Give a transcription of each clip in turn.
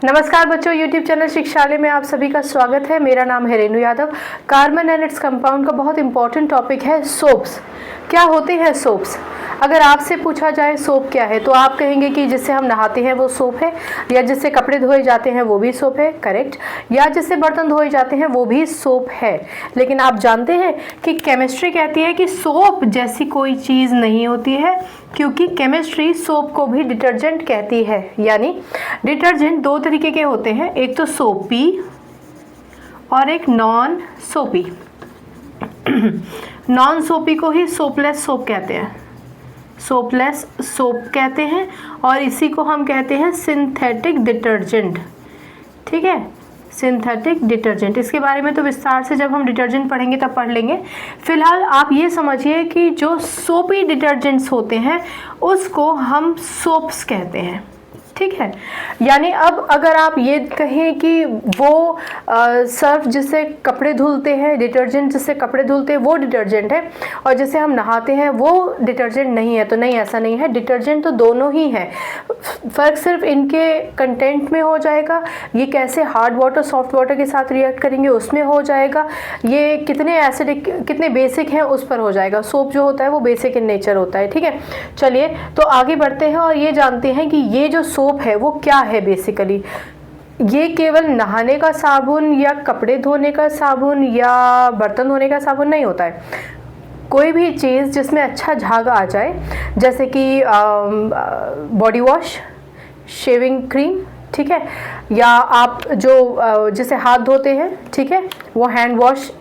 नमस्कार बच्चों, YouTube channel शिक्षालय में आप सभी का स्वागत है। मेरा नाम है Renu Yadav. Carbon and its compound का बहुत इंपॉर्टेंट टॉपिक है सोप्स। क्या होते हैं सोप्स? अगर आपसे पूछा जाए सोप क्या है तो आप कहेंगे कि जिससे हम नहाते हैं वो सोप है, या जिससे कपड़े धोए जाते हैं वो भी सोप है, करेक्ट, या जिससे बर्तन धोए जाते हैं वो भी सोप है। लेकिन आप जानते हैं कि केमिस्ट्री कहती है कि सोप जैसी कोई चीज़ नहीं होती है, क्योंकि केमिस्ट्री सोप को भी डिटर्जेंट कहती है। यानी डिटर्जेंट दो तरीके के होते हैं, एक तो सोपी और एक नॉन सोपी। नॉन सोपी को ही सोपलेस सोप कहते हैं, सोपलेस सोप कहते हैं, और इसी को हम कहते हैं सिंथेटिक डिटर्जेंट। ठीक है, सिंथेटिक डिटर्जेंट। इसके बारे में तो विस्तार से जब हम डिटर्जेंट पढ़ेंगे तब पढ़ लेंगे। फिलहाल आप ये समझिए कि जो सोपी डिटर्जेंट्स होते हैं उसको हम सोप्स कहते हैं। ठीक है, यानी अब अगर आप ये कहें कि वो सर्फ जिससे कपड़े धुलते हैं, डिटर्जेंट जिससे कपड़े धुलते हैं वो डिटर्जेंट है, और जिससे हम नहाते हैं वो डिटर्जेंट नहीं है, तो नहीं, ऐसा नहीं है। डिटर्जेंट तो दोनों ही हैं, फ़र्क सिर्फ इनके कंटेंट में हो जाएगा। ये कैसे हार्ड वाटर सॉफ्ट वाटर के साथ रिएक्ट करेंगे उसमें हो जाएगा, ये कितने एसिडिक कितने बेसिक हैं उस पर हो जाएगा। सोप जो होता है वो बेसिक इन नेचर होता है। ठीक है, चलिए तो आगे बढ़ते हैं और ये जानते हैं कि ये जो सोप है वो क्या है। बेसिकली ये केवल नहाने का साबुन या कपड़े धोने का साबुन या बर्तन धोने का साबुन नहीं होता है। कोई भी चीज़ जिसमें अच्छा झाग आ जाए, जैसे कि बॉडी वॉश, शेविंग क्रीम, ठीक है, या आप जो जिसे हाथ धोते हैं, ठीक है, वो हैंड वॉश,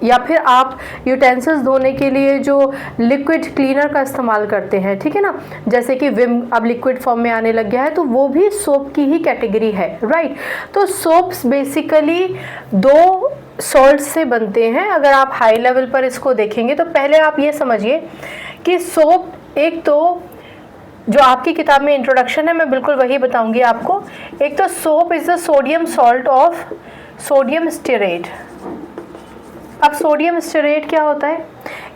या फिर आप यूटेंसिल्स धोने के लिए जो लिक्विड क्लीनर का इस्तेमाल करते हैं, ठीक है ना, जैसे कि विम अब लिक्विड फॉर्म में आने लग गया है, तो वो भी सोप की ही कैटेगरी है, राइट। तो सोप्स बेसिकली दो सॉल्ट से बनते हैं। अगर आप हाई लेवल पर इसको देखेंगे तो पहले आप ये समझिए कि सोप, एक तो जो आपकी किताब में इंट्रोडक्शन है मैं बिल्कुल वही बताऊंगी आपको। एक तो soap is the sodium salt of sodium stearate. अब सोडियम स्टेरेट क्या होता है?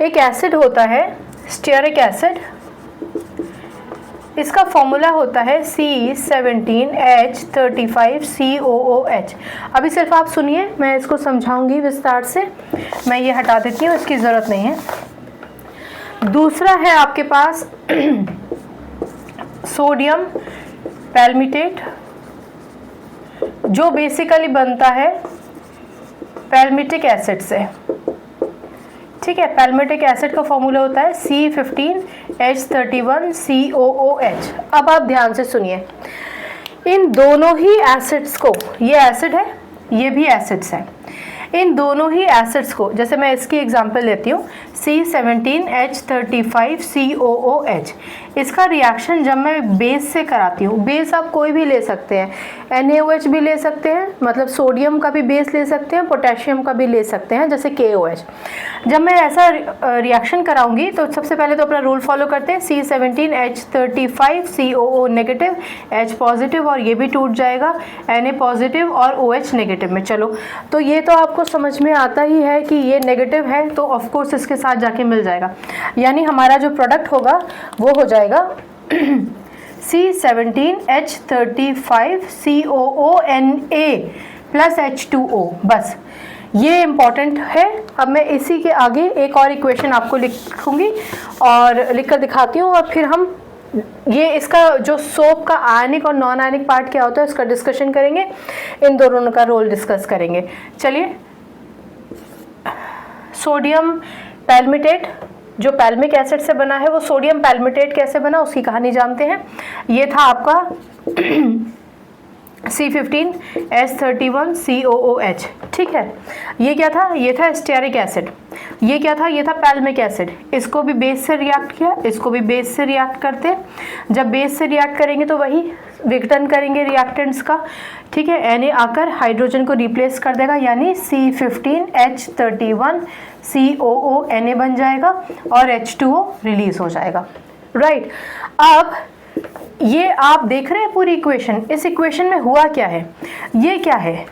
एक एसिड होता है, स्टेरिक एसिड। इसका फॉर्मूला होता है C17H35COOH। अभी सिर्फ आप सुनिए, मैं इसको समझाऊंगी विस्तार से। मैं ये हटा देती हूँ, इसकी ज़रूरत नहीं है। दूसरा है आपके पास सोडियम पैल्मिटेट, जो बेसिकली बनता है पैल्मिटिक एसिड से। ठीक है, पैल्मिटिक एसिड का फॉर्मूला होता है C15H31COOH। अब आप ध्यान से सुनिए, इन दोनों ही एसिड्स को, ये एसिड है, ये भी एसिड्स है, इन दोनों ही एसिड्स को, जैसे मैं इसकी एग्जांपल लेती हूँ C17H35COOH, इसका रिएक्शन जब मैं बेस से कराती हूँ, बेस आप कोई भी ले सकते हैं, NaOH भी ले सकते हैं, मतलब सोडियम का भी बेस ले सकते हैं, पोटेशियम का भी ले सकते हैं, जैसे KOH। जब मैं ऐसा रिएक्शन कराऊंगी तो सबसे पहले तो अपना रूल फॉलो करते हैं, C17H35COO नेगेटिव, H पॉजिटिव, और ये भी टूट जाएगा, Na पॉजिटिव और OH नेगेटिव में। चलो, तो ये तो आपको समझ में आता ही है कि ये नेगेटिव है, तो ऑफकोर्स इसके साथ जाके मिल जाएगा, यानी हमारा जो प्रोडक्ट होगा वो हो जाएगा C17H35COONA प्लस H2O। बस ये इम्पॉर्टेंट है। अब मैं इसी के आगे एक और इक्वेशन आपको लिखूंगी और लिखकर दिखाती हूँ, और फिर हम ये इसका जो सोप का आयनिक और नॉन आयनिक पार्ट क्या होता है उसका डिस्कशन करेंगे, इन दोनों का रोल डिस्कस करेंगे। चलिए, सोडियम पैल्मिटेट जो पैल्मिक एसिड से बना है, वो सोडियम पैल्मिटेट कैसे बना उसकी कहानी जानते हैं। ये था आपका C15H31COOH। ठीक है, ये क्या था? ये था स्टेरिक एसिड। ये क्या था? ये था पैल्मिक एसिड। इसको भी बेस से रिएक्ट किया, इसको भी बेस से रिएक्ट करते। जब बेस से रिएक्ट करेंगे तो वही विघटन करेंगे रिएक्टेंट्स का। ठीक है, Na आकर हाइड्रोजन को रिप्लेस कर देगा, यानी C15H31COO Na बन जाएगा और H2O रिलीज हो जाएगा, राइट। अब ये आप देख रहे हैं पूरी इक्वेशन, इस इक्वेशन में हुआ क्या है? ये क्या है?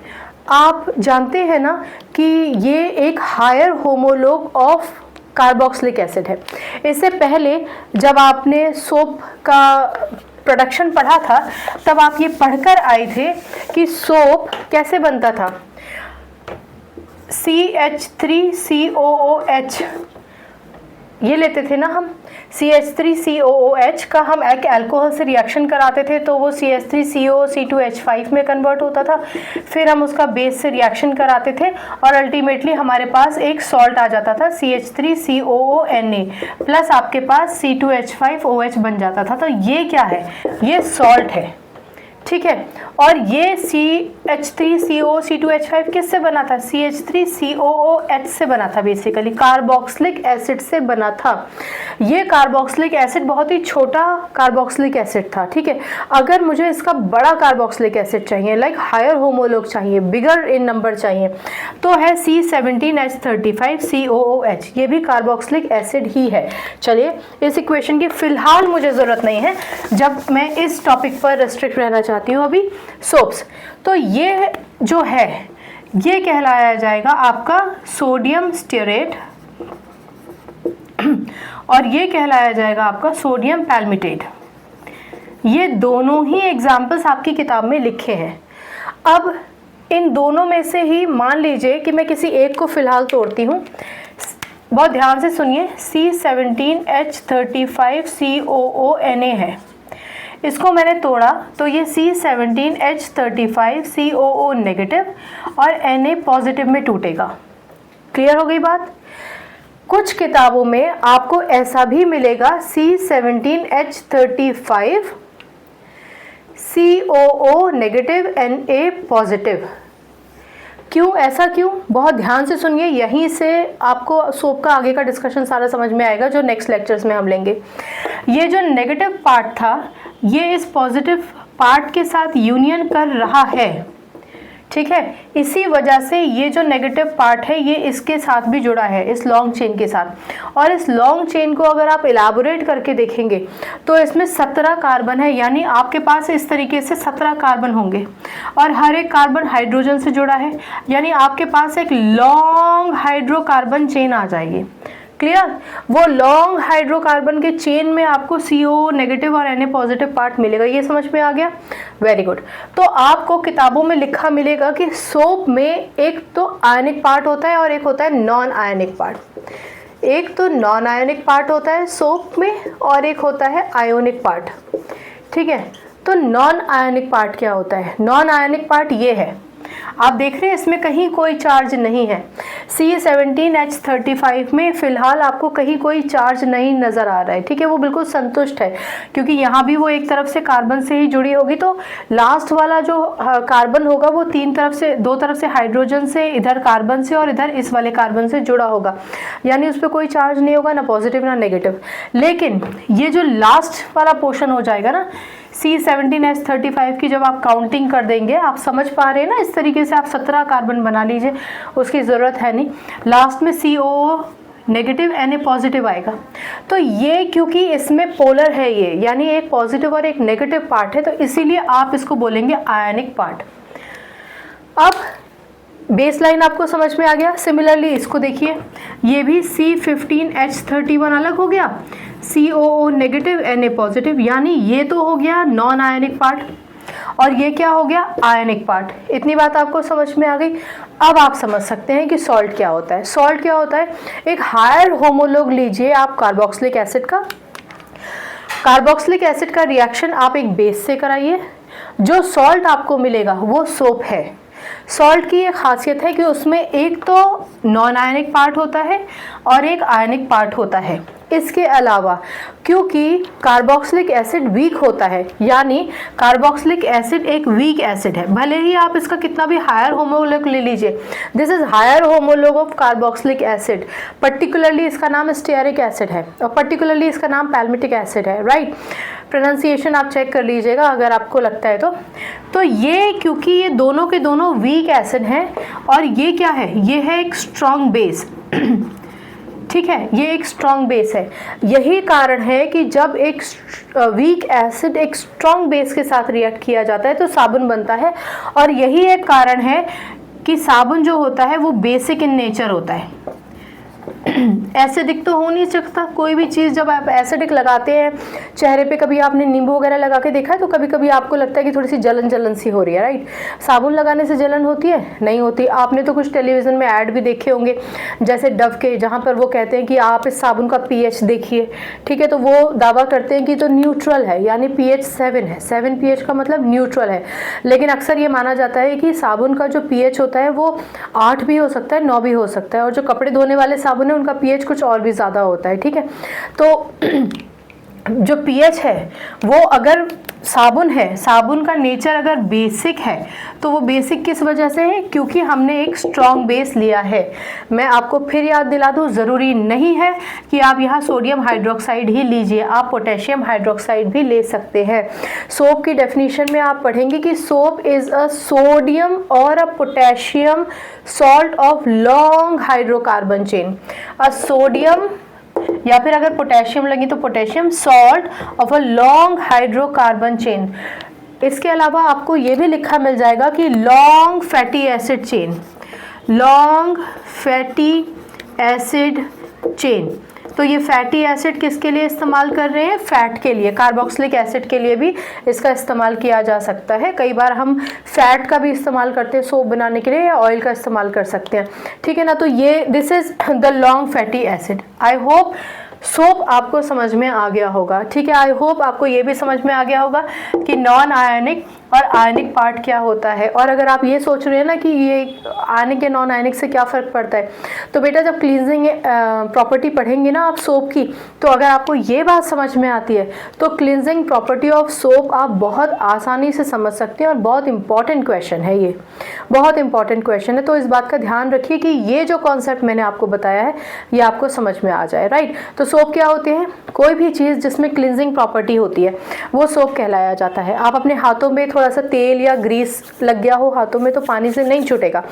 आप जानते हैं ना कि ये एक higher homologue of carboxylic acid है। इससे पहले जब आपने सोप का प्रोडक्शन पढ़ा था तब आप ये पढ़कर आए थे कि सोप कैसे बनता था। CH3COOH ये लेते थे ना हम, CH3COOH का हम एक अल्कोहल से रिएक्शन कराते थे तो वो CH3CO C2H5 में कन्वर्ट होता था, फिर हम उसका बेस से रिएक्शन कराते थे और अल्टीमेटली हमारे पास एक सॉल्ट आ जाता था CH3COONA प्लस आपके पास C2H5OH बन जाता था। तो ये क्या है, ये सॉल्ट है, ठीक है। और ये CH3CO C2H5 किससे बना था, CH3COOH से बना था, बेसिकली कार्बोक्सिलिक एसिड से बना था। ये कार्बोक्सिलिक एसिड बहुत ही छोटा कार्बोक्सिलिक एसिड था, ठीक है। अगर मुझे इसका बड़ा कार्बोक्सिलिक एसिड चाहिए, लाइक हायर होमोलॉग चाहिए, बिगर इन नंबर चाहिए, तो है C17H35COOH, ये भी कार्बोक्सिलिक एसिड ही है। चलिए इस इक्वेशन की फिलहाल मुझे ज़रूरत नहीं है, जब मैं इस टॉपिक पर रेस्ट्रिक्ट रहना चाहती हूँ अभी सोप्स। तो ये जो है ये कहलाया जाएगा आपका सोडियम स्टीरेट और ये कहलाया जाएगा आपका सोडियम पैल्मिटेट। ये दोनों ही एग्जाम्पल्स आपकी किताब में लिखे हैं। अब इन दोनों में से ही मान लीजिए कि मैं किसी एक को फिलहाल तोड़ती हूँ, बहुत ध्यान से सुनिए। C17H35COONA है, इसको मैंने तोड़ा तो ये C17H35COO नेगेटिव और Na पॉजिटिव में टूटेगा। क्लियर हो गई बात। कुछ किताबों में आपको ऐसा भी मिलेगा C17H35COO नेगेटिव Na पॉजिटिव। क्यों, ऐसा क्यों, बहुत ध्यान से सुनिए, यहीं से आपको सोप का आगे का डिस्कशन सारा समझ में आएगा जो नेक्स्ट लेक्चर्स में हम लेंगे। ये जो नेगेटिव पार्ट था ये इस पॉजिटिव पार्ट के साथ यूनियन कर रहा है, ठीक है। इसी वजह से ये जो नेगेटिव पार्ट है ये इसके साथ भी जुड़ा है, इस लॉन्ग चेन के साथ। और इस लॉन्ग चेन को अगर आप इलाबोरेट करके देखेंगे तो इसमें 17 कार्बन है, यानी आपके पास इस तरीके से 17 कार्बन होंगे और हर एक कार्बन हाइड्रोजन से जुड़ा है, यानी आपके पास एक लॉन्ग हाइड्रोकार्बन चेन आ जाएगी। क्लियर। वो लॉन्ग हाइड्रोकार्बन के चेन में आपको CO नेगेटिव और Na पॉजिटिव पार्ट मिलेगा। ये समझ में आ गया, वेरी गुड। तो आपको किताबों में लिखा मिलेगा कि सोप में एक तो आयनिक पार्ट होता है और एक होता है नॉन आयनिक पार्ट। एक तो नॉन आयनिक पार्ट होता है सोप में और एक होता है आयोनिक पार्ट, ठीक है। तो नॉन आयनिक पार्ट क्या होता है, नॉन आयनिक पार्ट ये है, आप देख रहे हैं इसमें कहीं कोई चार्ज नहीं है। C17H35 में फिलहाल आपको कहीं कोई चार्ज नहीं नज़र आ रहा है, ठीक है। वो बिल्कुल संतुष्ट है क्योंकि यहाँ भी वो एक तरफ से कार्बन से ही जुड़ी होगी, तो लास्ट वाला जो कार्बन होगा वो दो तरफ से हाइड्रोजन से, इधर कार्बन से और इधर इस वाले कार्बन से जुड़ा होगा, यानी उस पर कोई चार्ज नहीं होगा, ना पॉजिटिव ना नेगेटिव। लेकिन ये जो लास्ट वाला पोर्शन हो जाएगा ना C17H35 की, जब आप काउंटिंग कर देंगे, आप समझ पा रहे हैं ना, इस तरीके से आप 17 कार्बन बना लीजिए, उसकी ज़रूरत है नहीं। लास्ट में CO नेगेटिव Na पॉजिटिव आएगा। तो ये क्योंकि इसमें पोलर है ये, यानी एक पॉजिटिव और एक नेगेटिव पार्ट है, तो इसीलिए आप इसको बोलेंगे आयनिक पार्ट। अब बेस लाइन आपको समझ में आ गया। सिमिलरली इसको देखिए, ये भी C15H31 अलग हो गया, COO नेगेटिव Na पॉजिटिव, यानी ये तो हो गया नॉन आयनिक पार्ट और ये क्या हो गया, आयनिक पार्ट। इतनी बात आपको समझ में आ गई। अब आप समझ सकते हैं कि सॉल्ट क्या होता है। सॉल्ट क्या होता है, एक हायर होमोलॉग लीजिए आप कार्बोक्सिलिक एसिड का। कार्बोक्सिलिक एसिड का रिएक्शन आप एक बेस से कराइए, जो सॉल्ट आपको मिलेगा वो सोप है। सॉल्ट की ये खासियत है कि उसमें एक तो नॉन आयनिक पार्ट होता है और एक आयनिक पार्ट होता है। इसके अलावा क्योंकि कार्बोक्सिलिक एसिड वीक होता है, यानी कार्बोक्सिलिक एसिड एक वीक एसिड है, भले ही आप इसका कितना भी हायर होमोलॉग ले लीजिए, this is higher homologue of carboxylic acid. Particularly इसका नाम स्टीयरिक एसिड है और पर्टिकुलरली इसका नाम पैल्मिटिक एसिड है, राइट। प्रोनाउंसिएशन आप चेक कर लीजिएगा अगर आपको लगता है तो ये क्योंकि ये दोनों के दोनों वीक एसिड हैं और ये क्या है, ये है एक स्ट्रॉन्ग बेस, ठीक है, ये एक स्ट्रॉन्ग बेस है। यही कारण है कि जब एक वीक एसिड एक स्ट्रॉन्ग बेस के साथ रिएक्ट किया जाता है तो साबुन बनता है, और यही एक कारण है कि साबुन जो होता है वो बेसिक इन नेचर होता है। एसिडिक तो हो नहीं सकता कोई भी चीज़। जब आप एसिडिक लगाते हैं चेहरे पे, कभी आपने नींबू वगैरह लगा के देखा है तो कभी कभी आपको लगता है कि थोड़ी सी जलन जलन सी हो रही है, राइट। साबुन लगाने से जलन होती है? नहीं होती। आपने तो कुछ टेलीविज़न में ऐड भी देखे होंगे, जैसे डव के, जहाँ पर वो कहते हैं कि आप इस साबुन का pH देखिए, ठीक है, तो वो दावा करते हैं कि तो न्यूट्रल है, यानी pH 7 है। 7 pH का मतलब न्यूट्रल है। लेकिन अक्सर ये माना जाता है कि साबुन का जो pH होता है वो 8 भी हो सकता है, 9 भी हो सकता है, और जो कपड़े धोने वाले साबुन है उनका pH कुछ और भी ज़्यादा होता है, ठीक है। तो जो pH है वो, अगर साबुन है, साबुन का नेचर अगर बेसिक है तो वो बेसिक किस वजह से है? क्योंकि हमने एक स्ट्रॉन्ग बेस लिया है। मैं आपको फिर याद दिला दूँ, ज़रूरी नहीं है कि आप यहाँ सोडियम हाइड्रोक्साइड ही लीजिए, आप पोटेशियम हाइड्रोक्साइड भी ले सकते हैं। सोप की डेफिनेशन में आप पढ़ेंगे कि सोप इज़ अ सोडियम और a potassium salt of long hydrocarbon chain. A sodium या फिर अगर पोटेशियम लगी तो potassium salt of a long hydrocarbon chain. इसके अलावा आपको ये भी लिखा मिल जाएगा कि long fatty acid chain, long fatty acid chain. तो ये फैटी एसिड किसके लिए इस्तेमाल कर रहे हैं? फैट के लिए। कार्बोक्सिलिक एसिड के लिए भी इसका इस्तेमाल किया जा सकता है। कई बार हम फैट का भी इस्तेमाल करते हैं सोप बनाने के लिए, या ऑयल का इस्तेमाल कर सकते हैं, ठीक है ना। तो ये this is the long fatty acid. I hope soap आपको समझ में आ गया होगा, ठीक है। आई होप आपको ये भी समझ में आ गया होगा कि नॉन आयनिक और आयनिक पार्ट क्या होता है। और अगर आप ये सोच रहे हैं ना कि ये आयनिक या नॉन आयनिक से क्या फ़र्क पड़ता है, तो बेटा जब क्लींजिंग प्रॉपर्टी पढ़ेंगे ना आप सोप की, तो अगर आपको ये बात समझ में आती है तो क्लींजिंग प्रॉपर्टी ऑफ सोप आप बहुत आसानी से समझ सकते हैं। और बहुत इंपॉर्टेंट क्वेश्चन है ये, बहुत इंपॉर्टेंट क्वेश्चन है। तो इस बात का ध्यान रखिए कि ये जो कॉन्सेप्ट मैंने आपको बताया है ये आपको समझ में आ जाए, राइट। तो सोप क्या होते हैं? कोई भी चीज़ जिसमें क्लींजिंग प्रॉपर्टी होती है वो सोप कहलाया जाता है। आप अपने हाथों में थोड़ा सा तेल या ग्रीस लग गया हो हाथों में तो पानी से नहीं छूटेगा,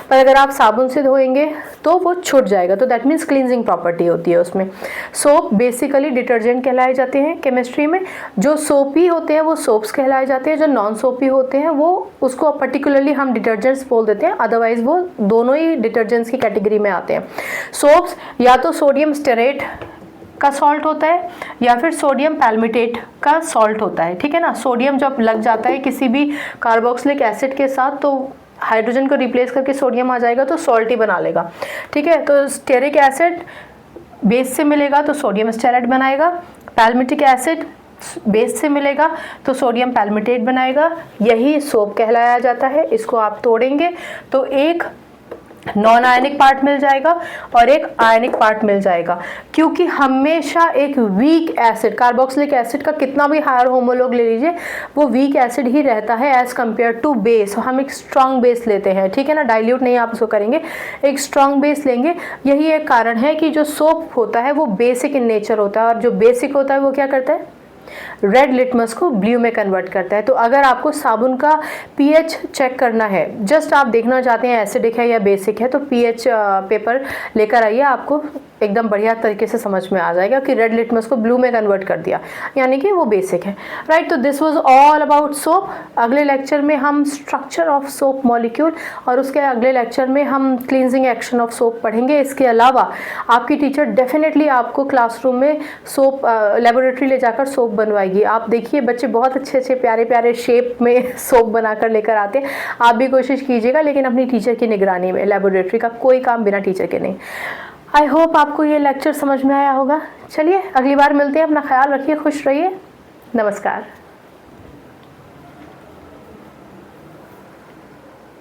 पर अगर आप साबुन से धोएंगे तो वो छूट जाएगा, तो दैट मीन्स क्लींजिंग प्रॉपर्टी होती है उसमें। सोप बेसिकली डिटर्जेंट कहलाए जाते हैं केमिस्ट्री में। जो सोपी होते हैं वो सोप्स कहलाए जाते हैं, जो नॉन सोपी होते हैं वो उसको पर्टिकुलरली हम डिटर्जेंट्स बोल देते हैं, अदरवाइज वो दोनों ही डिटर्जेंट्स की कैटेगरी में आते हैं। सोप्स या तो सोडियम स्टेरेट का सॉल्ट होता है या फिर सोडियम पैल्मिटेट का सॉल्ट होता है, ठीक है ना। सोडियम जब लग जाता है किसी भी कार्बोक्सिलिक एसिड के साथ तो हाइड्रोजन को रिप्लेस करके सोडियम आ जाएगा तो सॉल्ट ही बना लेगा, ठीक है। तो स्टेरिक एसिड बेस से मिलेगा तो सोडियम स्टेरेट बनाएगा, पैल्मिटिक एसिड बेस से मिलेगा तो सोडियम पैल्मिटेट बनाएगा, यही सोप कहलाया जाता है। इसको आप तोड़ेंगे तो एक नॉन आयनिक पार्ट मिल जाएगा और एक आयनिक पार्ट मिल जाएगा, क्योंकि हमेशा एक वीक एसिड, कार्बोक्सिलिक एसिड का कितना भी हायर होमोलॉग ले लीजिए वो वीक एसिड ही रहता है एज कंपेयर टू बेस। हम एक स्ट्रॉन्ग बेस लेते हैं, ठीक है ना, डाइल्यूट नहीं आप उसको करेंगे, एक स्ट्रॉन्ग बेस लेंगे। यही एक कारण है कि जो सोप होता है वो बेसिक इन नेचर होता है, और जो बेसिक होता है वो क्या करता है? रेड लिटमस को ब्लू में कन्वर्ट करता है। तो अगर आपको साबुन का pH चेक करना है, जस्ट आप देखना चाहते हैं एसिडिक है या बेसिक है, तो pH पेपर लेकर आइए, आपको एकदम बढ़िया तरीके से समझ में आ जाएगा कि रेड लिटमस को ब्लू में कन्वर्ट कर दिया यानी कि वो बेसिक है, राइट। तो this was all about soap. अगले लेक्चर में हम स्ट्रक्चर ऑफ सोप मॉलिक्यूल और उसके अगले लेक्चर में हम क्लींजिंग एक्शन ऑफ सोप पढ़ेंगे। इसके अलावा आपकी टीचर डेफिनेटली आपको क्लासरूम में सोप लेबोरेटरी ले जाकर सोप बनवाएगी। आप देखिए बच्चे बहुत अच्छे अच्छे प्यारे प्यारे शेप में सोप बनाकर लेकर आते हैं, आप भी कोशिश कीजिएगा, लेकिन अपनी टीचर की निगरानी में। लेबोरेटरी का कोई काम बिना टीचर के नहीं। आई होप आपको ये लेक्चर समझ में आया होगा। चलिए अगली बार मिलते हैं, अपना ख्याल रखिए, खुश रहिए, नमस्कार।